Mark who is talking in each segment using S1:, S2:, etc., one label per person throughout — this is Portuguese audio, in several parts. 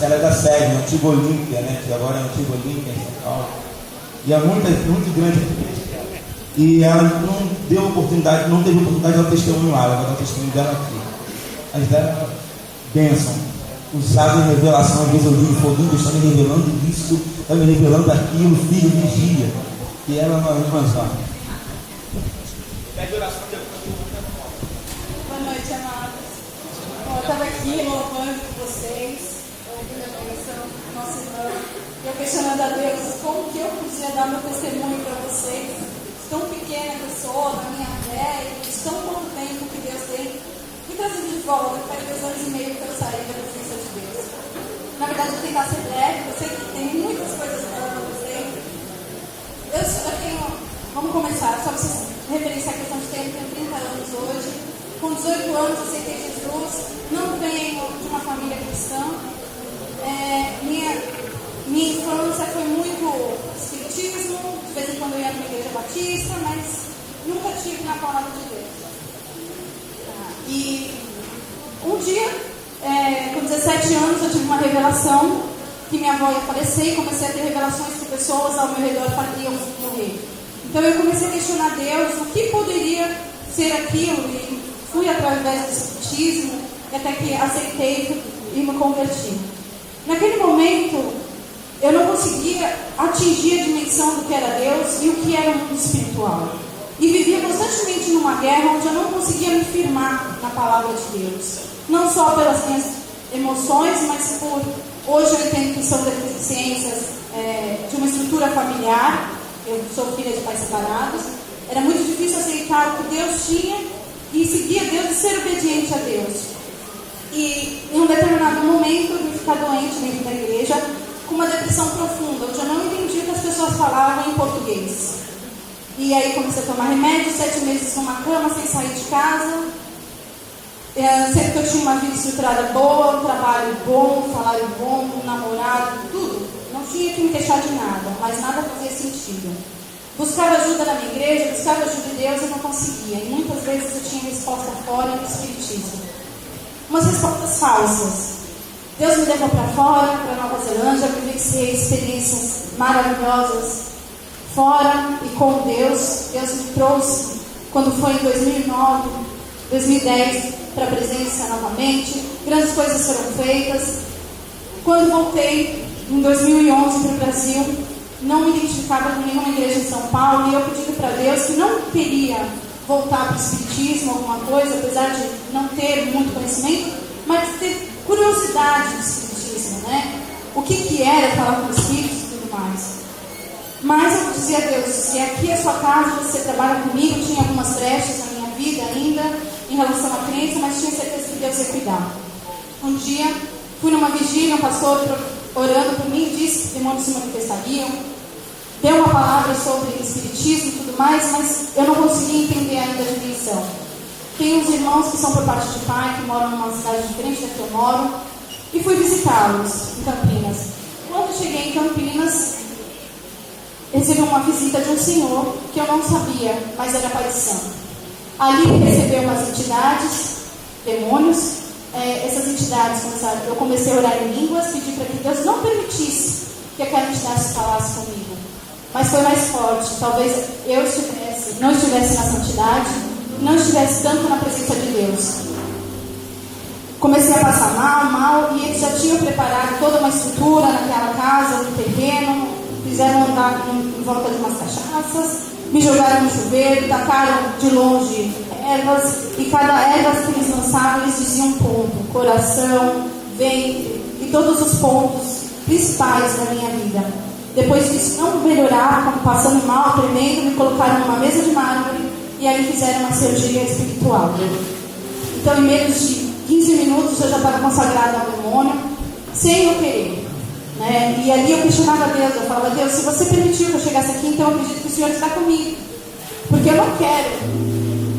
S1: ela é da sede, Antiga Olímpia, né? Que agora é Antiga Olímpia em São Paulo. E é muito grande a igreja. E ela não teve oportunidade de dar testemunho lá, ela vai dar o testemunho dela aqui. Mas dela bênção, usado em revelação. Às vezes eu digo, foguinho, Deus está me revelando isso, está me revelando aquilo, filho, vigia. E ela não avançar. Pede oração depois.
S2: Boa noite, amados. Eu estava aqui louvando com vocês, ouvindo a bênção do nosso irmão. Eu questionando a Deus como que eu podia dar meu testemunho para vocês. Tão pequena que eu sou, na minha fé, e de tão pouco tempo que Deus tem me trazido de volta. Faz 2 anos e meio que eu saí da presença de Deus. Na verdade, eu vou tentar ser breve, eu sei que tem muitas coisas para vocês. Eu tenho, vamos começar, só para vocês referenciar a questão de tempo, eu tenho 30 anos hoje. Com 18 anos eu aceitei Jesus, não venho de uma família cristã. Minha infância foi muito espiritismo, de vez em quando eu ia para uma igreja batista, mas nunca tive na palavra de Deus. E um dia, com 17 anos, eu tive uma revelação que minha avó ia falecer e comecei a ter revelações que pessoas ao meu redor iam morrer. Então eu comecei a questionar Deus, o que poderia ser aquilo, e fui através do espiritismo, até que aceitei e me converti. Naquele momento, eu não conseguia atingir a dimensão do que era Deus e o que era o mundo espiritual. E vivia constantemente numa guerra onde eu não conseguia me firmar na palavra de Deus. Não só pelas minhas emoções, mas por... Hoje eu entendo que são deficiências de uma estrutura familiar. Eu sou filha de pais separados. Era muito difícil aceitar o que Deus tinha e seguir a Deus e ser obediente a Deus. E em um determinado momento eu vim ficar doente dentro da igreja, com uma depressão profunda, onde eu não entendia o que as pessoas falavam em português. E aí comecei a tomar remédio, 7 meses numa cama, sem sair de casa. Sempre que eu tinha uma vida estruturada boa, um trabalho bom, um salário bom, um namorado, tudo. Não tinha que me queixar de nada, mas nada fazia sentido. Buscava ajuda na minha igreja, buscava ajuda de Deus e não conseguia. E muitas vezes eu tinha resposta fora do espiritismo. Umas respostas falsas. Deus me levou para fora, para Nova Zelândia, vivenciei experiências maravilhosas fora e com Deus. Deus me trouxe, quando foi em 2009, 2010, para a presença novamente. Grandes coisas foram feitas. Quando voltei, em 2011, para o Brasil, não me identificava com nenhuma igreja em São Paulo, e eu pedi para Deus que não queria voltar para o espiritismo, alguma coisa, apesar de não ter muito conhecimento, mas ter curiosidade do espiritismo, né? O que era falar com espíritos e tudo mais. Mas eu dizia a Deus, se aqui é a sua casa, você trabalha comigo, tinha algumas brechas na minha vida ainda, em relação à crença, mas tinha certeza que Deus ia cuidar. Um dia, fui numa vigília, um pastor orando por mim, disse que demônios se manifestariam, deu uma palavra sobre espiritismo e tudo mais, mas eu não conseguia entender ainda a dimensão. Tenho uns irmãos que são por parte de pai, que moram numa cidade diferente da que eu moro, e fui visitá-los em Campinas. Quando cheguei em Campinas, recebi uma visita de um senhor que eu não sabia, mas era pai de santo. Ali recebeu umas entidades, demônios. Essas entidades eu comecei a orar em línguas, pedi para que Deus não permitisse que aquela entidade falasse comigo. Mas foi mais forte. Talvez eu não estivesse na santidade, não estivesse tanto na presença de Deus. Comecei a passar mal, e eles já tinham preparado toda uma estrutura naquela casa, no terreno, fizeram andar em volta de umas cachaças, me jogaram no chuveiro, tacaram de longe ervas, e cada erva que eles lançavam, eles diziam um ponto: coração, ventre, e todos os pontos principais da minha vida. Depois disso, não melhoraram, passando mal, tremendo, me colocaram numa mesa de mármore, e aí fizeram uma cirurgia espiritual. Então, em menos de 15 minutos, eu já estava consagrada ao demônio, sem eu querer. Né? E ali eu questionava Deus, eu falava: Deus, se você permitiu que eu chegasse aqui, então eu acredito que o Senhor está comigo, porque eu não quero.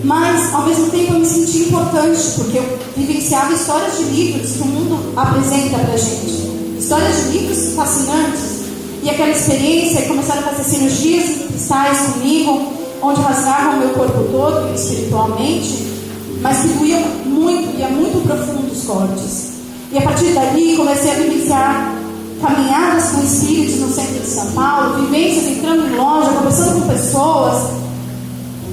S2: Mas, ao mesmo tempo, eu me senti importante, porque eu vivenciava histórias de livros que o mundo apresenta pra gente. Histórias de livros fascinantes. E aquela experiência, começaram a fazer cirurgias em cristais comigo, onde rasgavam o meu corpo todo, espiritualmente, mas que doía muito, e é muito profundo os cortes. E a partir dali comecei a vivenciar caminhadas com espíritos no centro de São Paulo, vivências entrando em loja, conversando com pessoas,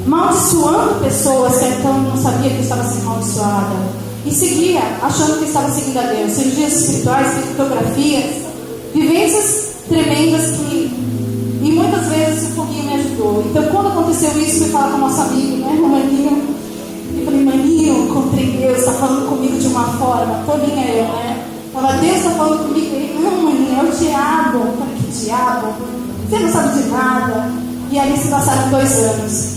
S2: amaldiçoando pessoas que então não sabia que estava sendo amaldiçoada. E seguia, achando que estava seguindo a Deus. Cirurgias espirituais, fotografias, vivências tremendas e muitas vezes o foguinho me ajudou. Então quando aconteceu isso, fui falar com o nosso amigo, né, o Maninho. Eu falei, Maninho, encontrei Deus, está falando comigo de uma forma, tolinha eu, né? Falava, Deus está falando comigo. Ele, não, Maninho, é o diabo. Eu falei, que diabo? Você não sabe de nada. E ali se passaram 2 anos.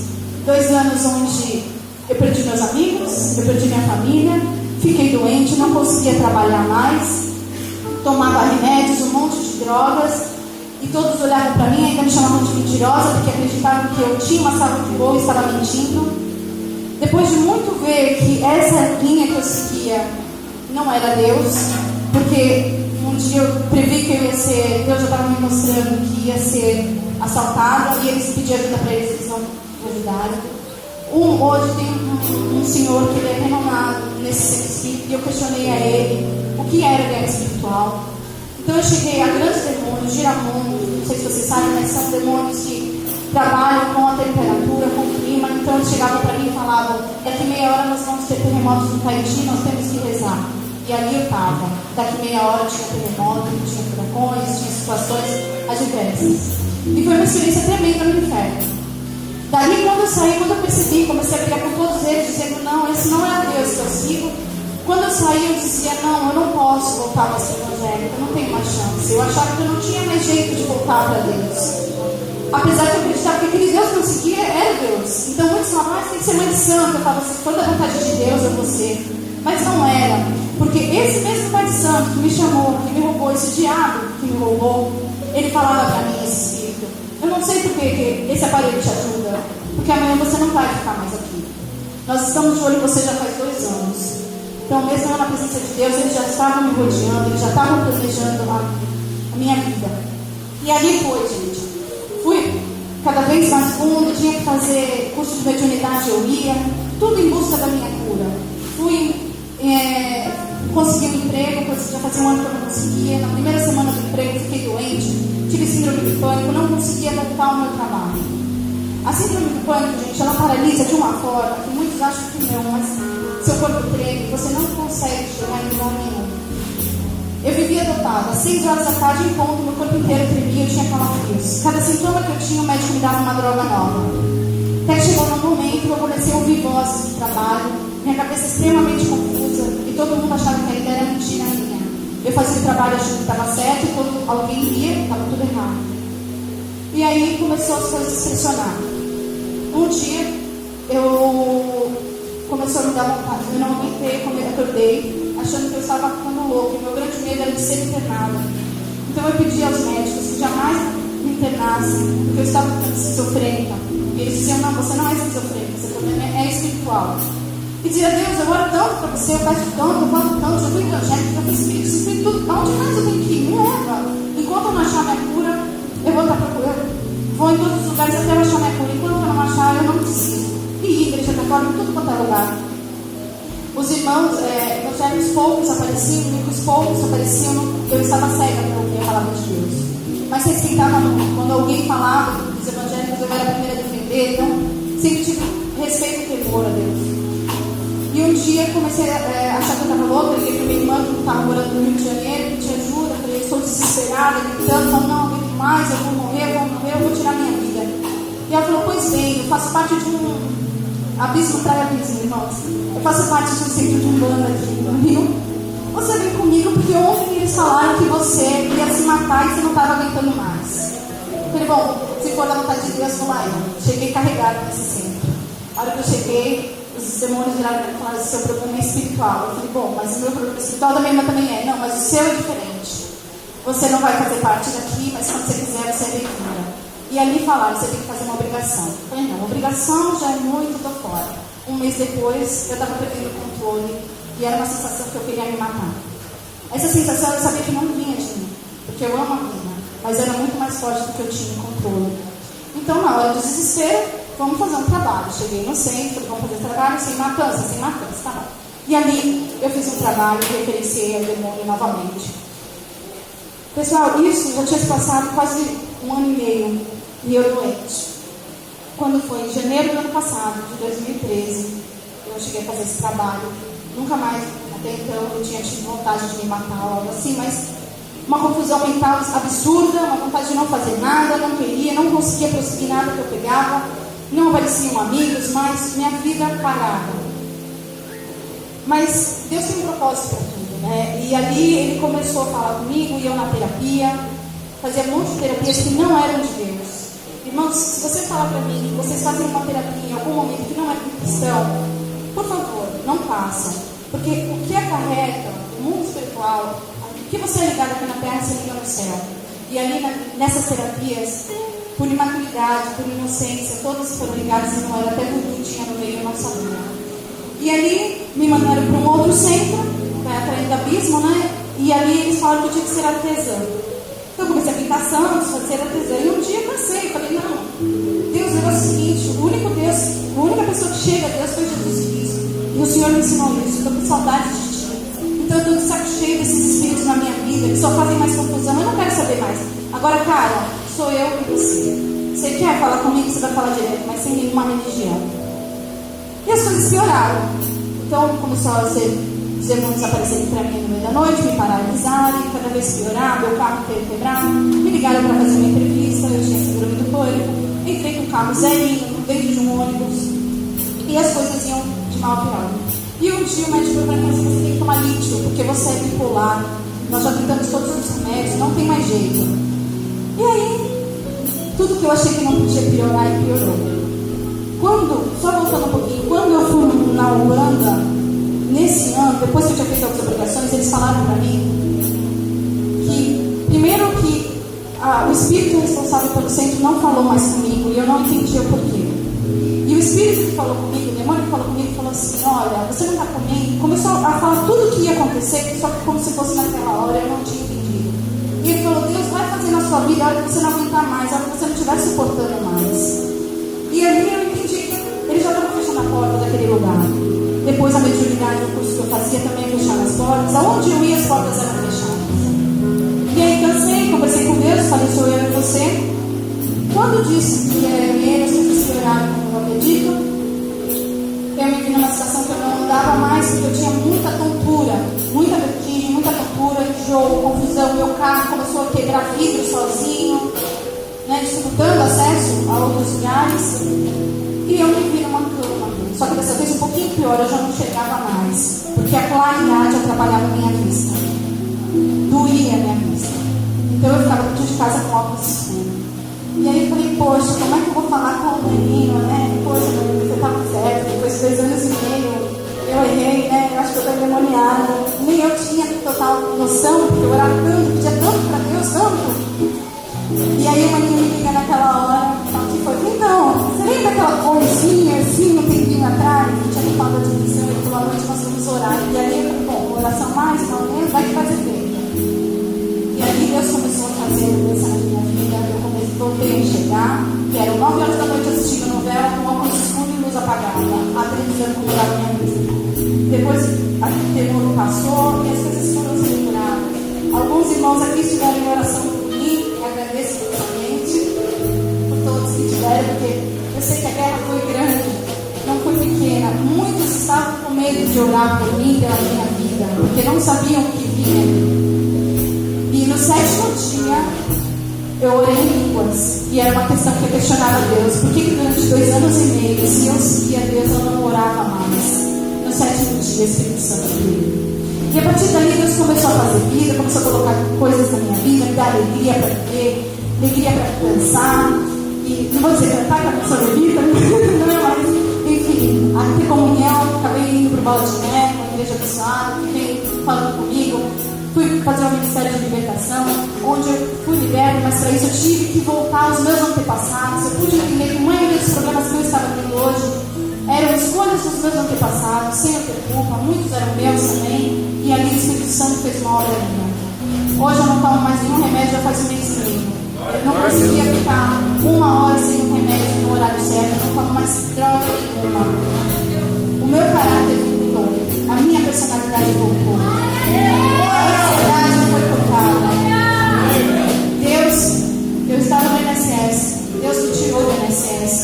S2: 2 anos onde eu perdi meus amigos, eu perdi minha família, fiquei doente, não conseguia trabalhar mais, tomava remédios, um monte de drogas, e todos olhavam para mim, ainda me chamavam de mentirosa, porque acreditavam que eu tinha uma saúde boa e estava mentindo. Depois de muito ver que essa linha que eu seguia não era Deus, porque um dia eu previ que eu ia ser, Deus já estava me mostrando que ia ser assaltada, e eles pediam ajuda para eles, eles não me ajudaram. Hoje tem um senhor que ele é renomado nesse sentido, e eu questionei a ele o que era guerra espiritual. Então eu cheguei a grandes demônios, giramundos, não sei se vocês sabem, mas são demônios que trabalham com a temperatura, com o clima. Então eles chegavam para mim e falavam, daqui meia hora nós vamos ter terremotos no Tahiti, nós temos que rezar. E ali eu estava, daqui meia hora tinha terremoto, tinha furacões, tinha situações adversas. E foi uma experiência tremenda no inferno. Dali quando eu saí, quando eu percebi, comecei a brigar com todos eles, dizendo, não, esse não é a Deus que eu sigo. Quando eu saí, eu dizia, não, eu não posso voltar para esse evangelho, eu não tenho mais chance. Eu achava que eu não tinha mais jeito de voltar para Deus. Apesar de eu acreditar que aquele Deus que eu seguia era Deus. Então muitos falavam, tem que ser mãe de santo. Eu falava assim, toda a vontade de Deus é você. Mas não era, porque esse mesmo pai de santo que me chamou, que me roubou, esse diabo que me roubou, ele falava para mim, esse espírito, eu não sei por que esse aparelho te ajuda, porque amanhã você não vai ficar mais aqui. Nós estamos de olho em você já faz 2 anos. Então mesmo eu na presença de Deus, eles já estavam me rodeando, eles já estavam planejando a minha vida. E ali foi, gente. Fui cada vez mais fundo, tinha que fazer curso de mediunidade, eu ia, tudo em busca da minha cura. Fui consegui um emprego, já fazia 1 ano que eu não conseguia. Na primeira semana do emprego fiquei doente, tive síndrome do pânico, não conseguia voltar ao meu trabalho. A síndrome do pânico, gente, ela paralisa de uma forma que muitos acham que não, mas seu corpo treme, você não consegue chegar em lugar nenhum. Eu vivia dotada, às 6 horas da tarde em ponto, meu corpo inteiro tremia, eu tinha calafrios. Cada sintoma que eu tinha, o médico me dava uma droga nova. Até que chegou num momento que eu comecei a ouvir vozes do trabalho, minha cabeça extremamente confusa, e todo mundo achava que a ideia era mentira minha. Eu fazia o trabalho achando que estava certo, e quando alguém via, estava tudo errado. E aí começou as coisas a se pressionar. Um dia, começou a me dar vontade, eu não aguentei, acordei, achando que eu estava ficando louco. Meu grande medo era de ser internada. Então eu pedi aos médicos que jamais me internassem, porque eu estava ficando esquizofrênica. E eles diziam, não, você não é esquizofrênica, seu problema é espiritual. E dizia, Deus, eu oro tanto para você, eu peço tanto, eu falo tanto, já fui evangélico, já fui espírito, tudo. Aonde mais eu tenho que ir? Me leva. Enquanto eu não achar minha cura, eu vou estar procurando. Vou em todos os lugares até eu achar minha cura. Enquanto eu não achar, eu não preciso. E igreja católica, tudo quanto é lugar. Os irmãos evangélicos poucos apareciam, únicos poucos apareciam, eu estava cega para ouvir a palavra de Deus. Mas respeitava muito. Quando alguém falava dos evangélicos, eu era a primeira a defender, então sempre tive respeito e temor a Deus. E um dia comecei a achar que eu estava louca, liguei para minha irmã que estava morando no Rio de Janeiro, pedi ajuda, falei, estou desesperada, gritando, falando, não aguento mais, eu vou morrer, eu vou tirar minha vida. E ela falou, pois bem, eu faço parte de um abismo para abismo, irmãos. Eu faço parte de um centro de Umbanda aqui no Rio. Você vem comigo porque ontem eles falaram que você ia se matar e você não estava aguentando mais. Eu falei, bom, se for da vontade de Deus, vou lá. Eu cheguei carregado nesse centro. A hora que eu cheguei, os demônios viraram para mim e falaram, seu problema é espiritual. Eu falei, bom, mas o meu problema espiritual da minha irmã também é. Não, mas o seu é diferente. Você não vai fazer parte daqui, mas quando você quiser, você é bem-vinda. E ali falaram, você tem que fazer uma obrigação. Eu falei, não, obrigação já é muito, tô fora. 1 mês depois, eu estava perdendo o controle e era uma sensação que eu queria me matar. Essa sensação eu sabia que não vinha de mim, porque eu amo a vida, mas era muito mais forte do que eu tinha controle. Então, na hora do desespero, vamos fazer um trabalho. Cheguei no centro, vamos fazer trabalho sem matança, tá bom. E ali eu fiz um trabalho e referenciei ao demônio novamente. Pessoal, isso já tinha se passado quase 1 ano e meio e eu doente. Quando foi em janeiro do ano passado, de 2013, eu cheguei a fazer esse trabalho. Nunca mais, até então, eu tinha tido vontade de me matar ou algo assim, mas uma confusão mental absurda, uma vontade de não fazer nada, não queria, não conseguia prosseguir nada que eu pegava, não apareciam amigos, mas minha vida parava. Mas Deus tem um propósito para tudo, né? E ali Ele começou a falar comigo, e eu na terapia, fazia muitas terapias que não eram de Deus. Irmãos, se você falar para mim que vocês fazem uma terapia em algum momento que não é cristão, por favor, não façam. Porque o que acarreta o mundo espiritual, o que você é ligado aqui na terra, você liga no céu. E ali nessas terapias, por imaturidade, por inocência, todos foram ligados e não era até voodoo tinha no meio, eu não sabia. E ali me mandaram para um outro centro, atrás do abismo, né? E ali eles falaram que eu tinha que ser artesã. Então eu comecei a pintar santos, a ser artesã. E um dia eu cansei, falei, não, Deus é o seguinte, o único Deus, a única pessoa que chega a Deus foi Jesus Cristo. E o Senhor me ensinou isso, eu estou com saudade de ti. Então eu estou de saco cheio desses espíritos na minha vida, que só fazem mais confusão, eu não quero saber mais. Agora, cara, sou eu e você. Você quer falar comigo, você vai falar direto, mas sem nenhuma religião. E as coisas pioraram. Então começou a ser os demônios aparecerem para mim no meio da noite, me paralisarem, cada vez piorar, meu carro inteiro quebrado. Me ligaram para fazer uma entrevista, eu tinha síndrome do pânico, entrei com um carro zerinho, dentro de um ônibus, e as coisas iam de mal a pior. E um dia o médico falou para mim, você tem que tomar lítio, porque você é bipolar, nós já tentamos todos os remédios, não tem mais jeito. E aí, tudo que eu achei que não podia piorar, e piorou. Só voltando um pouquinho, quando eu fui na Holanda, nesse ano, depois que eu tinha feito as obrigações, eles falaram para mim que, primeiro que o espírito responsável pelo centro não falou mais comigo, e eu não entendia o porquê. E o espírito que falou comigo, o demônio que falou comigo, falou assim, olha, você não está comigo. Começou a falar tudo o que ia acontecer, só que como se fosse naquela hora, eu não tinha entendido. E ele falou, Deus vai fazer na sua vida a hora que você não aguentar mais, a hora que você não estiver suportando mais. E ali eu entendi que ele já estava fechando a porta daquele lugar. Depois a mediunidade do curso que eu fazia também ia fechar as portas. Aonde eu ia, as portas eram fechadas. E aí cansei, conversei com Deus, falei, sou eu e você. Quando disse que era ele, as coisas pioraram como eu acredito, eu me vi numa situação que eu não andava mais, porque eu tinha muita tontura, muita vertigem, muita tontura, enjoo, confusão. Meu carro começou a quebrar vidro sozinho, né, dificultando acesso a outros lugares. E eu me vi numa cama. Só que dessa vez um pouquinho pior, eu já não chegava mais, porque a claridade atrapalhava a minha vista, doía a minha vista. Então eu ficava dentro de casa com óculos escuros. E aí eu falei, poxa, como é que eu vou falar com o menino, né? Poxa, você estava certo, depois de 2 anos e meio eu errei, né? Eu acho que eu estou endemoniada. Nem eu tinha total noção, porque eu orava tanto, pedia tanto para Deus, tanto. E aí uma menina me liga naquela hora, que foi, então, você lembra daquela coisinha assim, um tempinho atrás, que tinha me falado de missão, e pela noite nós vamos orar. E aí eu falei, bom, oração mais, uma menos, vai que faz efeito. E aí Deus começou a fazer a mudança na minha vida, eu voltei a enxergar, que eram 9 horas da noite assistindo novela com óculos escuros e luz apagada, a televisão colorada na minha vista. Depois a temor passou e as coisas foram sendo curadas. Alguns irmãos aqui estiveram em oração por mim, e agradeço totalmente por todos que tiveram, porque eu sei que a guerra foi grande, não foi pequena. Muitos estavam com medo de orar por mim, pela minha vida, porque não sabiam o que vinha. E no 7º dia, eu orei em línguas. E era uma questão que eu questionava a Deus. Por que durante 2 anos e meio, se eu seguia a Deus, eu não orava mais? No 7º dia, Espírito Santo veio. E a partir dali, Deus começou a fazer vida, começou a colocar coisas na minha vida, me dar alegria para viver, alegria para dançar. E não vou dizer cantar, que a pessoa bebida, não, mas enfim, a ter comunhão. Acabei indo para o Bola de Neve, uma igreja abençoada, que veio falando comigo. Fui fazer um ministério de libertação, onde eu fui liberta, mas para isso eu tive que voltar aos meus antepassados. Eu pude entender que a maioria dos problemas que eu estava tendo hoje eram escolhas dos meus antepassados, sem eu ter culpa, muitos eram meus também, e ali o Espírito Santo fez uma obra minha. Hoje eu não tomo mais nenhum remédio, já faz um mês e meio. Eu não conseguia ficar 1 hora sem um remédio no horário certo, eu não tomo mais droga nenhuma. O meu caráter mudou, a minha personalidade voltou. A ansiedade foi cortada. Deus, eu estava no INSS. Deus me tirou do INSS.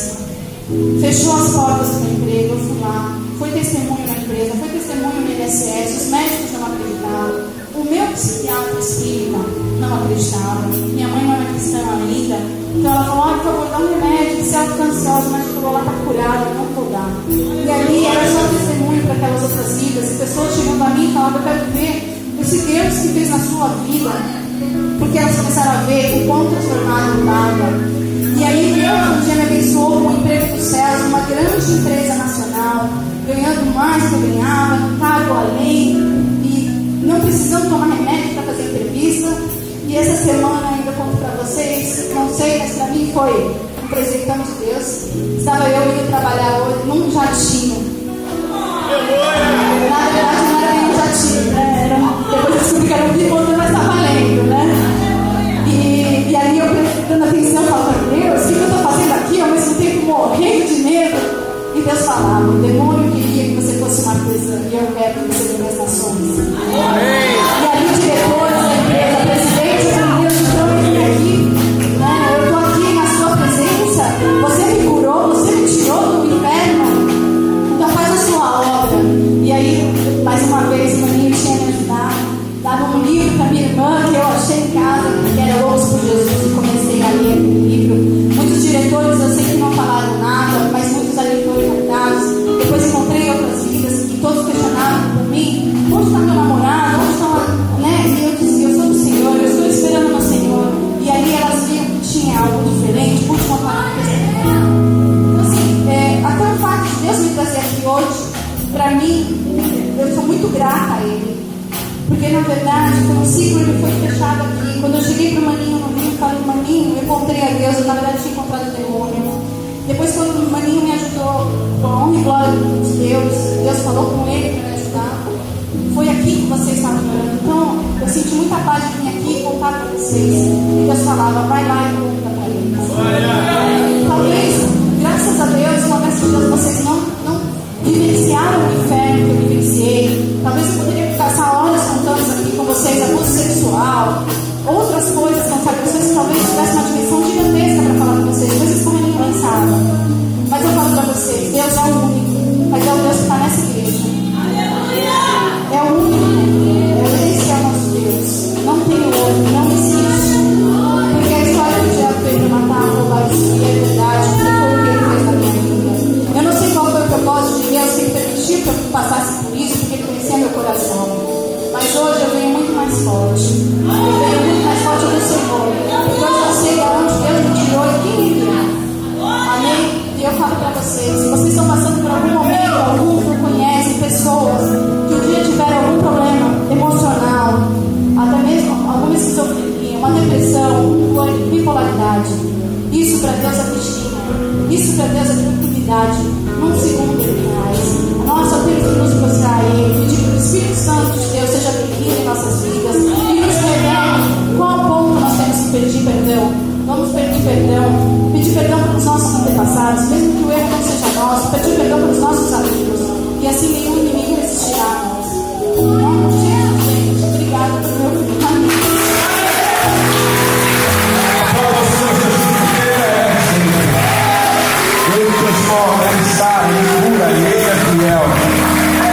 S2: Fechou as portas do meu emprego. Eu fui lá. Foi testemunho na empresa. Foi testemunho no INSS. Os médicos não acreditavam. O meu psiquiatra espírita não acreditava. Minha mãe não era cristã ainda. Então ela falou: por favor, dá um remédio. Se ela fica ansiosa, mas falou: ela está curada, eu não vou dar. E ali era só testemunho para aquelas outras vidas. E pessoas chegando a mim e falavam: eu quero ver esse Deus que fez na sua vida. Porque elas começaram a ver o quão transformado estava. E aí Deus um dia me abençoou com um emprego dos céus, numa grande empresa nacional, ganhando mais que eu ganhava, um cargo além, e não precisando tomar remédio para fazer entrevista. E essa semana ainda conto para vocês, não sei, mas para mim foi um presentão de Deus. Estava eu indo trabalhar hoje num jatinho. Na verdade não era nem um jatinho, né? Depois eu descobri que era um piloto, mas estava valendo, né? E ali eu prestando atenção, falando: Deus, o que eu estou fazendo aqui? Ao mesmo tempo morrendo de medo. E Deus falava: o demônio queria que você fosse uma artesã, e eu quero que você venha as nações. E ali o diretor da empresa, a presidente, eu falei: Deus, então eu vim aqui, né? Eu estou aqui na sua presença, você me curou, você me tirou do inferno, então faz a sua obra. E aí, mais uma vez, o maninho tinha me ajudado. Dava um livro para minha irmã que eu achei em casa, que era Loucos por Jesus, e comecei a ler o livro. Muitos diretores eu sei que não falaram nada, mas muitos ali foram impactados. Depois encontrei outras vidas que todos questionavam por mim: onde está meu namorado? Onde está, né? E eu disse: eu sou do Senhor, eu estou esperando no Senhor. E ali elas viam que tinha algo diferente, por contar com o Então assim, até o fato de Deus me trazer aqui hoje, para mim, eu sou muito grata a Ele. Porque na verdade foi um ciclo que foi fechado aqui. Quando eu cheguei para o Maninho no Rio, falei: Maninho, eu encontrei a Deus. Eu na verdade tinha encontrado o demônio. Depois, quando o Maninho me ajudou, com a honra e glória de Deus, Deus falou com ele para me ajudar. Foi aqui que vocês estavam orando. Então eu senti muita paz de vir aqui e contar para vocês. E Deus falava: vai lá e conta para eles. Talvez, graças a Deus, uma vez que vocês não vivenciaram o inferno que eu vivenciei. Talvez eu poderia passar horas contando aqui com vocês abuso sexual, outras coisas, consagrações que talvez tivesse uma dimensão gigantesca para falar com vocês, coisas como eu nem pensava. Mas eu falo para vocês: Deus é o único, mas é o Deus que está nessa igreja. É o único, esse é o nosso Deus. Não tem outro, não existe. Porque a história que o diabo veio para matar, roubar, destruir é verdade, porque foi o que ele fez na minha vida. Eu não sei qual foi o propósito de Deus que ele permitiu que eu passasse por isso, porque ele conhecia meu coração. Mas hoje eu venho muito mais forte. Eu venho muito mais forte do Senhor. Porque hoje eu sei de onde Deus me tirou e quem me deu. Amém? E eu falo para vocês: se vocês estão passando por algum momento, algum que conhecem pessoas que um dia tiveram algum problema emocional, até mesmo alguma esquizofrenia, uma depressão, bipolaridade, isso para Deus é destino. Isso para Deus é tranquilidade. Num segundo ele traz. Nós só temos que nos prostrar a Ele, pedir que o Espírito Santo de Deus seja bem-vindo em nossas vidas e nos revele qual ponto nós temos que pedir perdão. Vamos pedir perdão pelos nossos antepassados, mesmo que o erro não seja nosso, pedir perdão pelos nossos amigos, e assim nenhum inimigo resistirá a nós.